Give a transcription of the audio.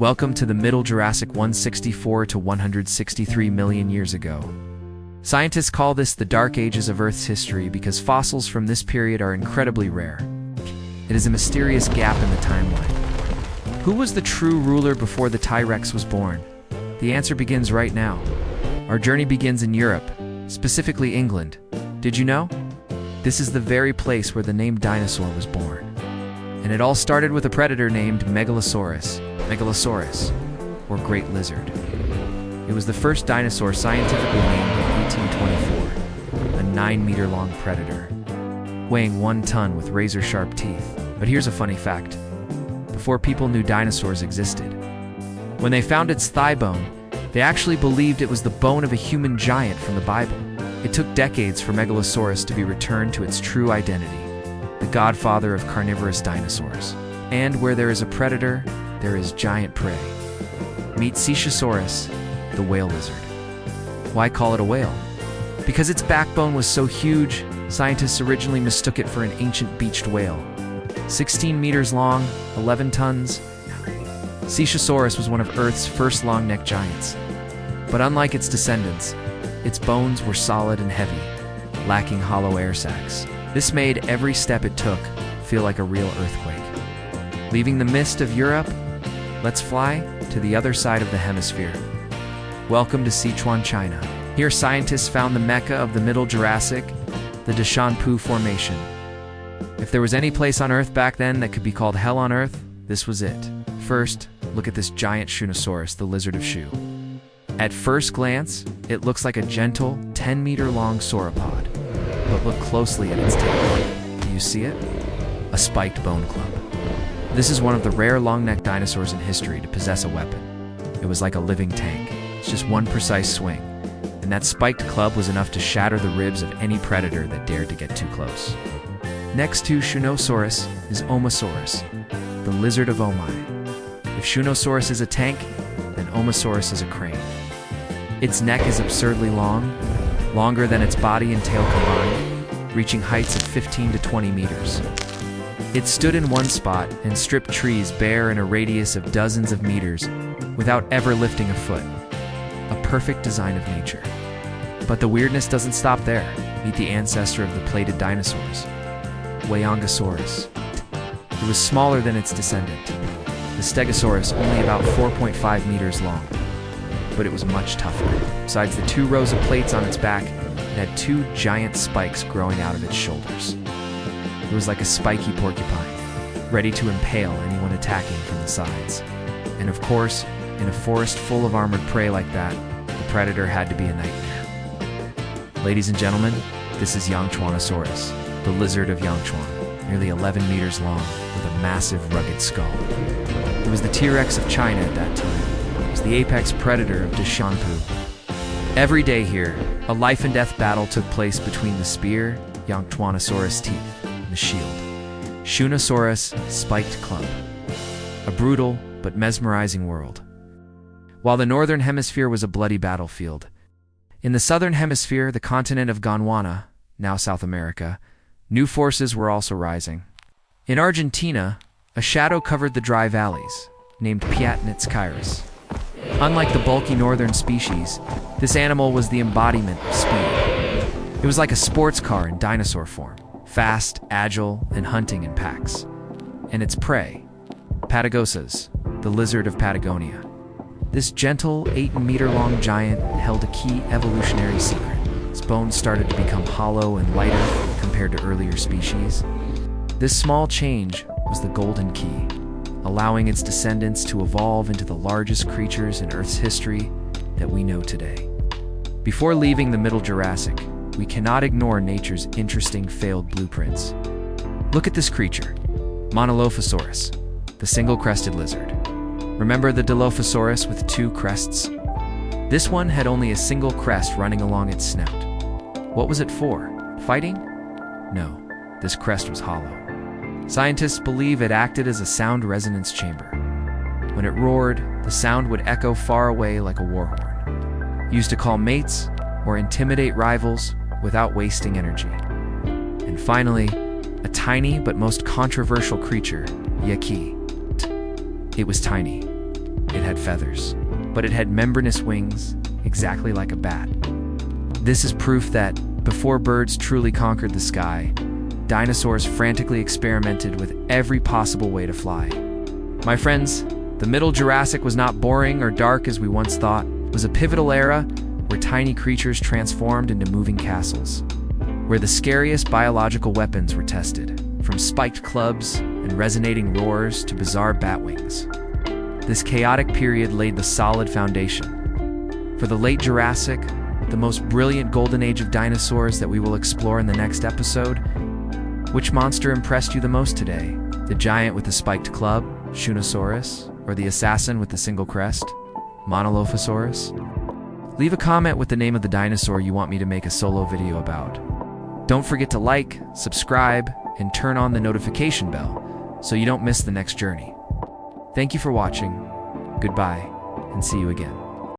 Welcome to the Middle Jurassic 164 to 163 million years ago. Scientists call this the Dark Ages of Earth's history because fossils from this period are incredibly rare. It is a mysterious gap in the timeline. Who was the true ruler before the T-Rex was born? The answer begins right now. Our journey begins in Europe, specifically England. Did you know? This is the very place where the name dinosaur was born. And it all started with a predator named Megalosaurus, or Great Lizard. It was the first dinosaur scientifically named in 1824, a 9-meter-long predator, weighing 1 ton with razor-sharp teeth. But here's a funny fact. Before people knew dinosaurs existed, when they found its thigh bone, they actually believed it was the bone of a human giant from the Bible. It took decades for Megalosaurus to be returned to its true identity, the godfather of carnivorous dinosaurs. And where there is a predator, there is giant prey. Meet Cesiosaurus, the whale lizard. Why call it a whale? Because its backbone was so huge, scientists originally mistook it for an ancient beached whale. 16 meters long, 11 tons. Cesiosaurus was one of Earth's first long-necked giants. But unlike its descendants, its bones were solid and heavy, lacking hollow air sacs. This made every step it took feel like a real earthquake. Leaving the mist of Europe, let's fly to the other side of the hemisphere. Welcome to Sichuan, China. Here scientists found the mecca of the Middle Jurassic, the Deshanpu Formation. If there was any place on Earth back then that could be called hell on Earth, this was it. First, look at this giant Shunosaurus, the lizard of Shu. At first glance, it looks like a gentle, 10-meter-long sauropod. But look closely at its tail. Do you see it? A spiked bone club. This is one of the rare long-necked dinosaurs in history to possess a weapon. It was like a living tank. It's just one precise swing, and that spiked club was enough to shatter the ribs of any predator that dared to get too close. Next to Shunosaurus is Omosaurus, the lizard of Omai. If Shunosaurus is a tank, then Omosaurus is a crane. Its neck is absurdly long, longer than its body and tail combined, reaching heights of 15 to 20 meters. It stood in one spot and stripped trees bare in a radius of dozens of meters without ever lifting a foot. A perfect design of nature. But the weirdness doesn't stop there. Meet the ancestor of the plated dinosaurs, Wayangosaurus. It was smaller than its descendant, the Stegosaurus, only about 4.5 meters long. But it was much tougher. Besides the 2 rows of plates on its back, it had 2 giant spikes growing out of its shoulders. It was like a spiky porcupine, ready to impale anyone attacking from the sides. And of course, in a forest full of armored prey like that, the predator had to be a nightmare. Ladies and gentlemen, this is Yangchuanosaurus, the lizard of Yangchuan, nearly 11 meters long, with a massive, rugged skull. It was the T-Rex of China at that time. It was the apex predator of Deshanpu. Every day here, a life-and-death battle took place between the spear, Yangchuanosaurus teeth, the shield, Shunosaurus spiked club. A brutal but mesmerizing world. While the northern hemisphere was a bloody battlefield, in the southern hemisphere, the continent of Gondwana, now South America, new forces were also rising. In Argentina, a shadow covered the dry valleys, named Piatnitz Kairos. Unlike the bulky northern species, this animal was the embodiment of speed. It was like a sports car in dinosaur form. Fast, agile, and hunting in packs. And its prey, Patagosas, the lizard of Patagonia. This gentle, 8-meter-long giant held a key evolutionary secret. Its bones started to become hollow and lighter compared to earlier species. This small change was the golden key, allowing its descendants to evolve into the largest creatures in Earth's history that we know today. Before leaving the Middle Jurassic, we cannot ignore nature's interesting failed blueprints. Look at this creature, Monolophosaurus, the single-crested lizard. Remember the Dilophosaurus with 2 crests? This one had only a single crest running along its snout. What was it for? Fighting? No, this crest was hollow. Scientists believe it acted as a sound resonance chamber. When it roared, the sound would echo far away like a war horn, used to call mates or intimidate rivals without wasting energy. And finally, a tiny but most controversial creature, Yaki. It was tiny. it had feathers, but it had membranous wings, exactly like a bat. This is proof that, before birds truly conquered the sky, dinosaurs frantically experimented with every possible way to fly. My friends, the Middle Jurassic was not boring or dark as we once thought. It was a pivotal era where tiny creatures transformed into moving castles, where the scariest biological weapons were tested, from spiked clubs and resonating roars to bizarre bat wings. This chaotic period laid the solid foundation for the late Jurassic, the most brilliant golden age of dinosaurs that we will explore in the next episode. Which monster impressed you the most today? The giant with the spiked club, Shunosaurus, or the assassin with the single crest, Monolophosaurus? Leave a comment with the name of the dinosaur you want me to make a solo video about. Don't forget to like, subscribe, and turn on the notification bell so you don't miss the next journey. Thank you for watching, goodbye, and see you again.